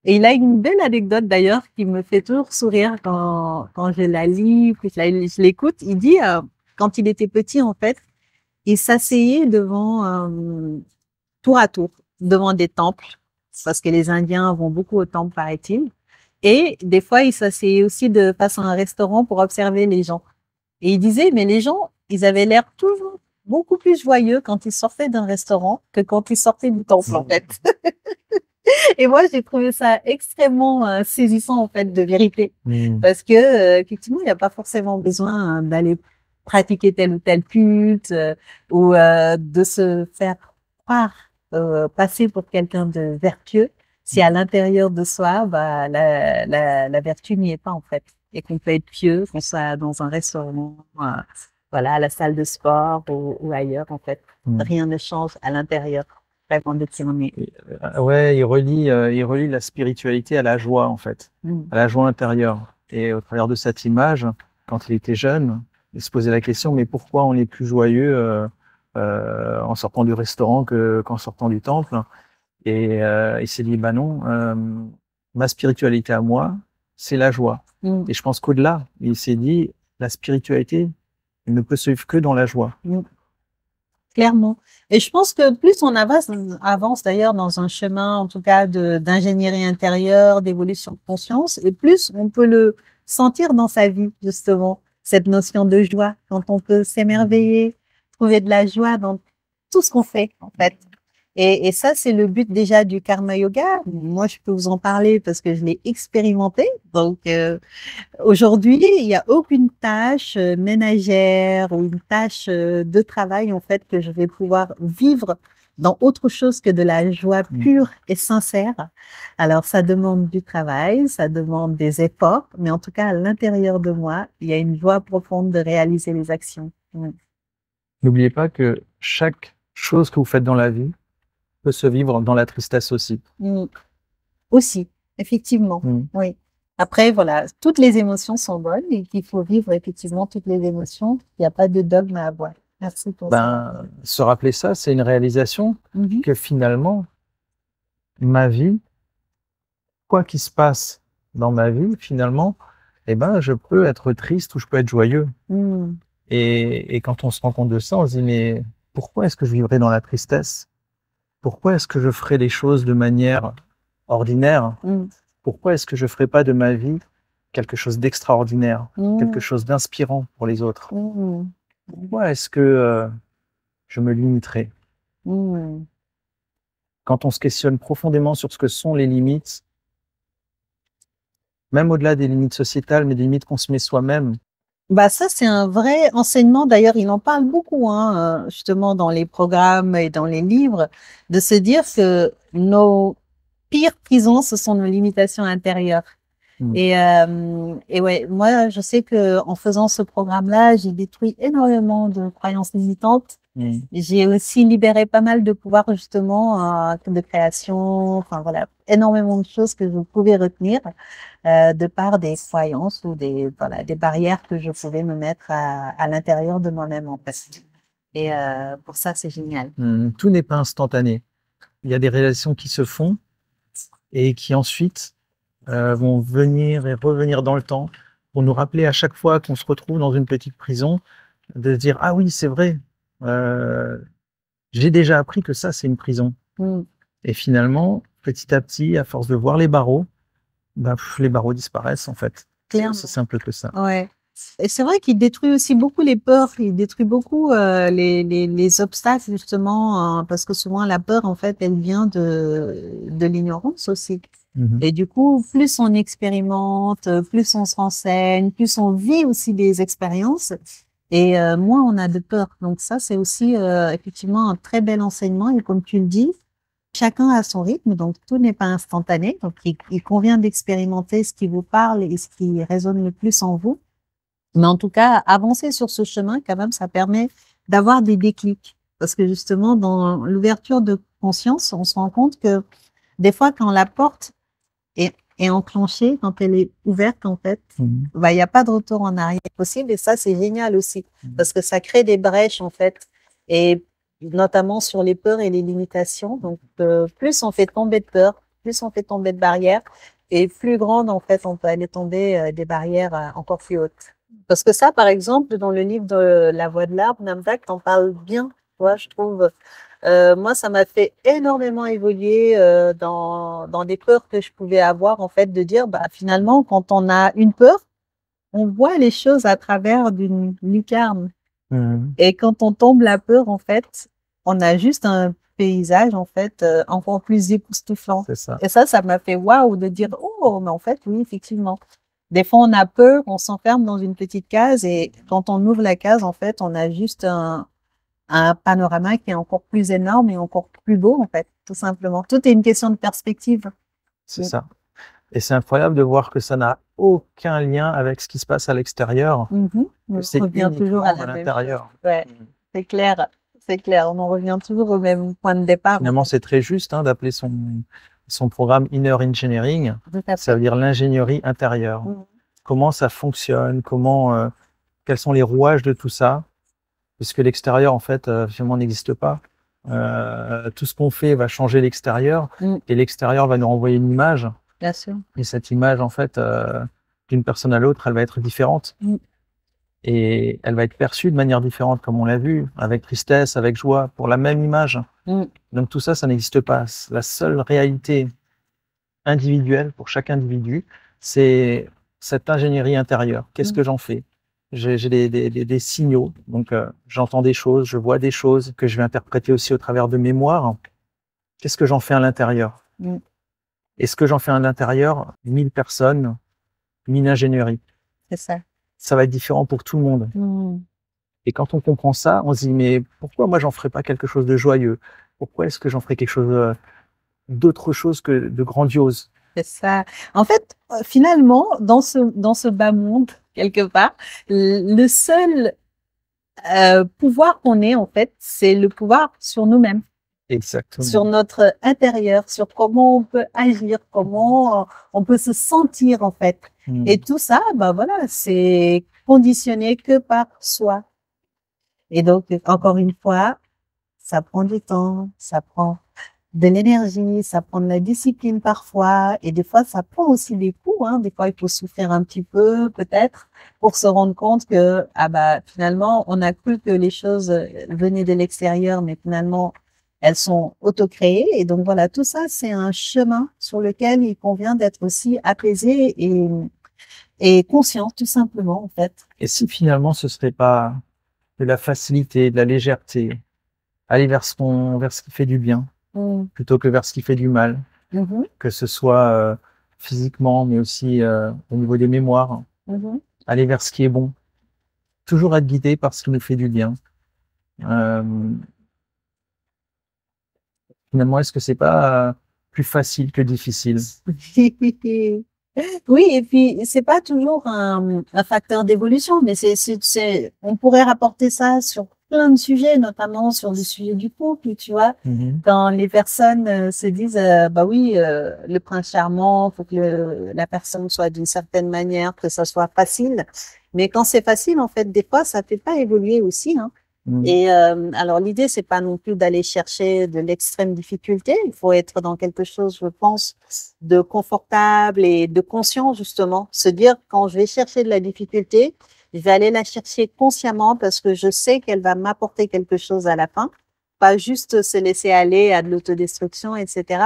Et il a une belle anecdote d'ailleurs qui me fait toujours sourire quand je la lis, puis je l'écoute. Il dit, quand il était petit, en fait, il s'asseyait devant, tour à tour, devant des temples, parce que les Indiens vont beaucoup au temple, paraît-il. Et des fois, il s'asseyait aussi face à un restaurant pour observer les gens. Et il disait, mais les gens, ils avaient l'air toujours beaucoup plus joyeux quand ils sortaient d'un restaurant que quand ils sortaient du temple, en fait. Et moi, j'ai trouvé ça extrêmement saisissant, en fait, de vérité. Parce que, effectivement, il n'y a pas forcément besoin d'aller pratiquer tel ou tel culte ou de se faire croire, passer pour quelqu'un de vertueux, si à l'intérieur de soi, bah, la vertu n'y est pas, en fait. Et qu'on peut être pieux, qu'on soit dans un restaurant, voilà, à la salle de sport ou ailleurs, en fait. Rien ne change à l'intérieur. Vraiment de qui on est. Ouais, il relie la spiritualité à la joie, en fait, à la joie intérieure. Et au travers de cette image, quand il était jeune, il se posait la question, mais pourquoi on est plus joyeux en sortant du restaurant qu'en sortant du temple? Et il s'est dit, bah non, ma spiritualité à moi, c'est la joie. Et je pense qu'au-delà, il s'est dit, la spiritualité, elle ne peut se vivre que dans la joie. Clairement. Et je pense que plus on avance d'ailleurs dans un chemin, en tout cas, d'ingénierie intérieure, d'évolution de conscience, et plus on peut le sentir dans sa vie, justement, cette notion de joie, quand on peut s'émerveiller, trouver de la joie dans tout ce qu'on fait, en fait. Et ça, c'est le but déjà du karma yoga. Moi, je peux vous en parler parce que je l'ai expérimenté. Donc, aujourd'hui, il n'y a aucune tâche ménagère ou une tâche de travail, en fait, que je vais pouvoir vivre dans autre chose que de la joie pure et sincère. Alors, ça demande du travail, ça demande des efforts, mais en tout cas, à l'intérieur de moi, il y a une joie profonde de réaliser les actions. N'oubliez pas que chaque chose que vous faites dans la vie peut se vivre dans la tristesse aussi. Aussi, effectivement, oui. Après, voilà, toutes les émotions sont bonnes et qu'il faut vivre effectivement toutes les émotions. Il n'y a pas de dogme à avoir. Merci pour ça. Se rappeler ça, c'est une réalisation que finalement, ma vie, quoi qu'il se passe dans ma vie, finalement, eh ben, je peux être triste ou je peux être joyeux. Et quand on se rend compte de ça, on se dit, mais pourquoi est-ce que je vivrais dans la tristesse? Pourquoi est-ce que je ferais les choses de manière ordinaire? Pourquoi est-ce que je ferais pas de ma vie quelque chose d'extraordinaire, quelque chose d'inspirant pour les autres? Pourquoi est-ce que je me limiterais? Quand on se questionne profondément sur ce que sont les limites, même au-delà des limites sociétales, mais des limites qu'on se met soi-même. Bah ça, c'est un vrai enseignement. D'ailleurs, il en parle beaucoup, hein, justement, dans les programmes et dans les livres, de se dire que nos pires prisons, ce sont nos limitations intérieures. Et ouais, moi, je sais que en faisant ce programme-là, j'ai détruit énormément de croyances limitantes. J'ai aussi libéré pas mal de pouvoirs, justement, de création. Enfin, voilà, énormément de choses que je pouvais retenir de par des croyances ou des barrières que je pouvais me mettre à l'intérieur de moi-même, en fait. Et pour ça, c'est génial. Tout n'est pas instantané. Il y a des réalisations qui se font et qui ensuite vont venir et revenir dans le temps pour nous rappeler à chaque fois qu'on se retrouve dans une petite prison de se dire, ah oui, c'est vrai, j'ai déjà appris que ça, c'est une prison. Et finalement, petit à petit, à force de voir les barreaux, les barreaux disparaissent, en fait. C'est aussi simple que ça. Ouais. Et c'est vrai qu'il détruit aussi beaucoup les peurs, il détruit beaucoup les obstacles, justement, parce que souvent la peur, en fait, elle vient de l'ignorance aussi. Et du coup, plus on expérimente, plus on se renseigne, plus on vit aussi des expériences, et moins on a de peur. Donc ça, c'est aussi effectivement un très bel enseignement. Et comme tu le dis, chacun a son rythme, donc tout n'est pas instantané. Donc il convient d'expérimenter ce qui vous parle et ce qui résonne le plus en vous. Mais en tout cas, avancer sur ce chemin, quand même, ça permet d'avoir des déclics. Parce que justement, dans l'ouverture de conscience, on se rend compte que des fois, quand la porte est enclenchée, quand elle est ouverte, en fait, bah, il n'y a pas de retour en arrière possible. Et ça, c'est génial aussi. Parce que ça crée des brèches, en fait. Et notamment sur les peurs et les limitations. Donc, plus on fait tomber de peur, plus on fait tomber de barrières, et plus grande, en fait, on peut aller tomber des barrières encore plus hautes. Parce que ça, par exemple, dans le livre de La Voix de l'arbre, Namdak t'en parle bien, tu vois, je trouve. Moi, ça m'a fait énormément évoluer dans des peurs que je pouvais avoir, en fait, de dire, bah, finalement, quand on a une peur, on voit les choses à travers d'une lucarne. Et quand on tombe la peur, en fait, on a juste un paysage, en fait, encore plus époustouflant. C'est ça. Et ça m'a fait waouh de dire, oh, mais en fait, oui, effectivement. Des fois, on a peur, on s'enferme dans une petite case et quand on ouvre la case, en fait, on a juste un panorama qui est encore plus énorme et encore plus beau, en fait, tout simplement. Tout est une question de perspective. C'est ça. Et c'est incroyable de voir que ça n'a aucun lien avec ce qui se passe à l'extérieur. On revient toujours à l'intérieur. Ouais, c'est clair. C'est clair. On en revient toujours au même point de départ. Finalement, c'est très juste d'appeler son programme Inner Engineering. Ça veut dire l'ingénierie intérieure. Comment ça fonctionne, quels sont les rouages de tout ça, puisque l'extérieur, en fait, finalement, n'existe pas. Tout ce qu'on fait va changer l'extérieur et l'extérieur va nous renvoyer une image. Bien sûr. Et cette image, en fait, d'une personne à l'autre, elle va être différente. Et elle va être perçue de manière différente, comme on l'a vu, avec tristesse, avec joie, pour la même image. Donc tout ça, ça n'existe pas. La seule réalité individuelle pour chaque individu, c'est cette ingénierie intérieure. Qu'est-ce que j'en fais? J'ai des signaux, donc j'entends des choses, je vois des choses que je vais interpréter aussi au travers de mémoires. Qu'est-ce que j'en fais à l'intérieur? Et ce que j'en fais à l'intérieur, 1000 personnes, 1000 ingénieries. C'est ça. Ça va être différent pour tout le monde. Et quand on comprend ça, on se dit, mais pourquoi moi j'en ferais pas quelque chose de joyeux? Pourquoi est-ce que j'en ferais quelque chose d'autre chose que de grandiose? C'est ça. En fait, finalement, dans ce bas monde, quelque part, le seul pouvoir qu'on ait, en fait, c'est le pouvoir sur nous-mêmes. Exactement. Sur notre intérieur, sur comment on peut agir, comment on peut se sentir, en fait. Et tout ça, bah voilà, c'est conditionné que par soi. Et donc, encore une fois, ça prend du temps, ça prend de l'énergie, ça prend de la discipline parfois, et des fois, ça prend aussi des coups, hein. Des fois, il faut souffrir un petit peu, peut-être, pour se rendre compte que, ah bah, finalement, on a cru que les choses venaient de l'extérieur, mais finalement, elles sont auto-créées. Et donc, voilà, tout ça, c'est un chemin sur lequel il convient d'être aussi apaisé et conscient, tout simplement, en fait. Et si finalement, ce serait pas de la facilité, de la légèreté, aller vers ce qui fait du bien, plutôt que vers ce qui fait du mal, que ce soit physiquement, mais aussi au niveau des mémoires, aller vers ce qui est bon, toujours être guidé par ce qui nous fait du bien. Finalement, est-ce que c'est pas plus facile que difficile? Oui, et puis c'est pas toujours un facteur d'évolution, mais on pourrait rapporter ça sur plein de sujets, notamment sur le sujet du couple, tu vois. Quand les personnes se disent, bah oui, le prince charmant, faut que la personne soit d'une certaine manière, que ça soit facile. Mais quand c'est facile, en fait, des fois, ça fait pas évoluer aussi, hein. Et alors l'idée, c'est pas non plus d'aller chercher de l'extrême difficulté. Il faut être dans quelque chose, je pense, de confortable et de conscient, justement. Se dire, quand je vais chercher de la difficulté, je vais aller la chercher consciemment parce que je sais qu'elle va m'apporter quelque chose à la fin. Pas juste se laisser aller à de l'autodestruction, etc.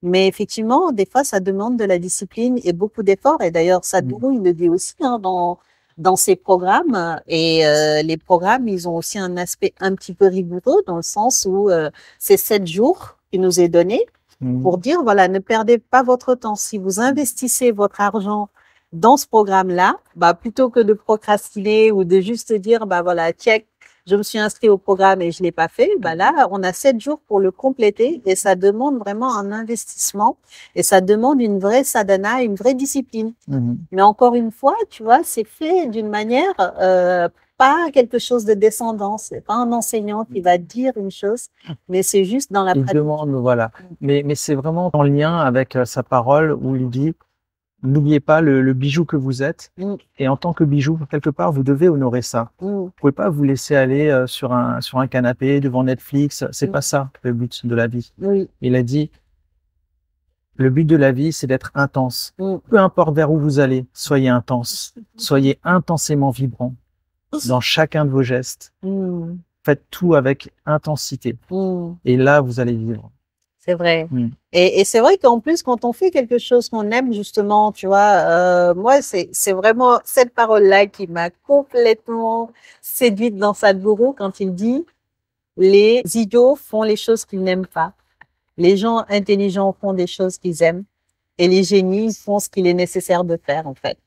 Mais effectivement, des fois, ça demande de la discipline et beaucoup d'efforts. Et d'ailleurs, Sadhguru, il le dit aussi, hein, dans ses programmes. Et les programmes, ils ont aussi un aspect un petit peu rigoureux dans le sens où c'est 7 jours qui nous est donné pour dire, voilà, ne perdez pas votre temps. Si vous investissez votre argent dans ce programme-là, bah, plutôt que de procrastiner ou de juste dire, bah voilà, check, je me suis inscrit au programme et je l'ai pas fait, bah là, on a 7 jours pour le compléter et ça demande vraiment un investissement et ça demande une vraie sadhana, une vraie discipline. Mais encore une fois, tu vois, c'est fait d'une manière, pas quelque chose de descendant, c'est pas un enseignant qui va dire une chose, mais c'est juste dans la pratique. Il demande, voilà. Mais c'est vraiment en lien avec sa parole où il dit, n'oubliez pas le bijou que vous êtes. Et en tant que bijou, quelque part, vous devez honorer ça. Vous pouvez pas vous laisser aller sur un canapé devant Netflix. C'est pas ça le but de la vie. Il a dit, Le but de la vie, c'est d'être intense. Peu importe vers où vous allez, soyez intense. Soyez intensément vibrant dans chacun de vos gestes. Faites tout avec intensité. Et là, vous allez vivre. C'est vrai. Et c'est vrai qu'en plus, quand on fait quelque chose qu'on aime, justement, tu vois, moi, c'est vraiment cette parole-là qui m'a complètement séduite dans Sadhguru quand il dit « Les idiots font les choses qu'ils n'aiment pas. Les gens intelligents font des choses qu'ils aiment. Et les génies font ce qu'il est nécessaire de faire, en fait. »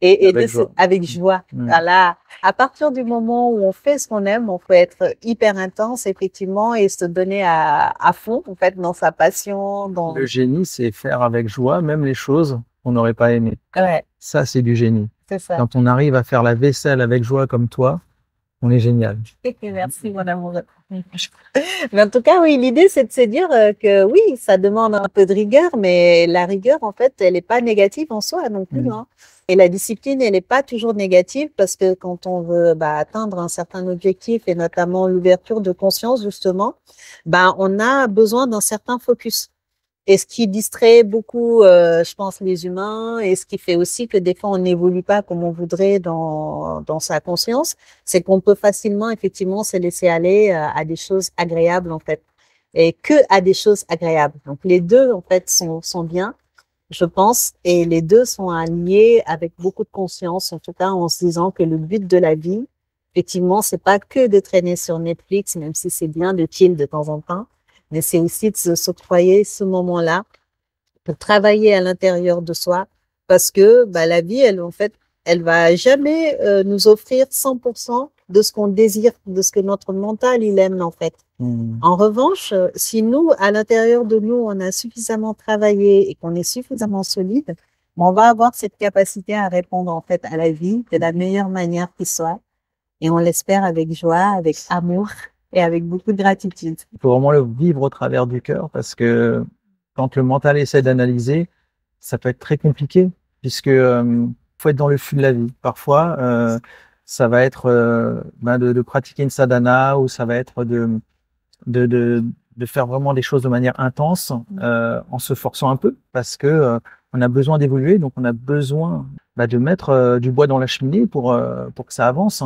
Et avec joie. Voilà. À partir du moment où on fait ce qu'on aime, on peut être hyper intense, effectivement, et se donner à fond, en fait, dans sa passion. Le génie, c'est faire avec joie, même les choses qu'on n'aurait pas aimées. Ouais. Ça, c'est du génie. C'est ça. Quand on arrive à faire la vaisselle avec joie comme toi, on est génial. Merci, mon amour. Mais en tout cas, oui, l'idée, c'est de se dire que oui, ça demande un peu de rigueur, mais la rigueur, en fait, elle n'est pas négative en soi non plus. Hein. Et la discipline, elle n'est pas toujours négative parce que quand on veut atteindre un certain objectif et notamment l'ouverture de conscience, justement, on a besoin d'un certain focus. Et ce qui distrait beaucoup, je pense, les humains, et ce qui fait aussi que des fois on n'évolue pas comme on voudrait dans sa conscience, c'est qu'on peut facilement effectivement se laisser aller à des choses agréables en fait, et que à des choses agréables. Donc les deux en fait sont bien, je pense, et les deux sont alignés avec beaucoup de conscience, en tout cas en se disant que le but de la vie, effectivement, c'est pas que de traîner sur Netflix, même si c'est bien de chill de temps en temps. Mais c'est aussi de s'octroyer ce moment-là pour travailler à l'intérieur de soi parce que la vie, elle, en fait, elle va jamais nous offrir 100% de ce qu'on désire, de ce que notre mental, il aime, en fait. En revanche, si nous, à l'intérieur de nous, on a suffisamment travaillé et qu'on est suffisamment solide, on va avoir cette capacité à répondre, en fait, à la vie de la meilleure manière qui soit. Et on l'espère avec joie, avec amour et avec beaucoup de gratitude. Il faut vraiment le vivre au travers du cœur parce que quand le mental essaie d'analyser, ça peut être très compliqué puisque faut être dans le flux de la vie. Parfois, ça va être de pratiquer une sadhana ou ça va être de faire vraiment des choses de manière intense en se forçant un peu parce que on a besoin d'évoluer, donc on a besoin de mettre du bois dans la cheminée pour que ça avance.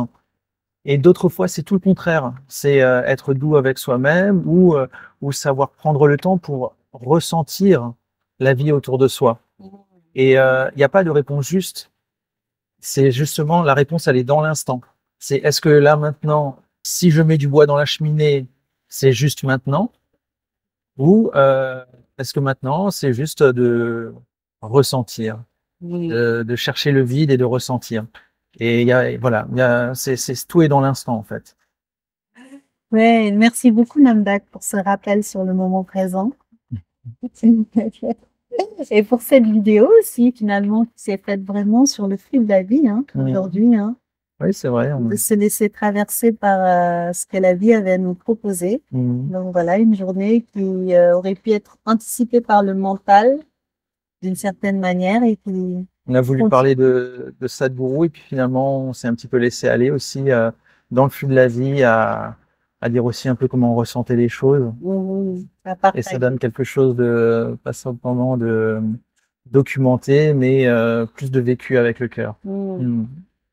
Et d'autres fois, c'est tout le contraire. C'est être doux avec soi-même ou savoir prendre le temps pour ressentir la vie autour de soi. Et il n'y a pas de réponse juste. C'est justement, la réponse, elle est dans l'instant. C'est est-ce que là, maintenant, si je mets du bois dans la cheminée, c'est juste maintenant? Ou est-ce que maintenant, c'est juste de ressentir, de chercher le vide et de ressentir? Et tout est dans l'instant en fait. Ouais, merci beaucoup Namdak pour ce rappel sur le moment présent. Et pour cette vidéo aussi, finalement, qui s'est faite vraiment sur le fil de la vie aujourd'hui. Oui, c'est vrai. De se laisser traverser par ce que la vie avait à nous proposer. Donc voilà, une journée qui aurait pu être anticipée par le mental d'une certaine manière et qui... On a voulu parler de Sadhguru et puis finalement, on s'est un petit peu laissé aller aussi dans le flux de la vie à dire aussi un peu comment on ressentait les choses. Et ça donne quelque chose de, pas simplement de documenté, mais plus de vécu avec le cœur.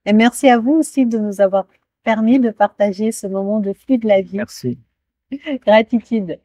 Et merci à vous aussi de nous avoir permis de partager ce moment de flux de la vie. Merci. Gratitude.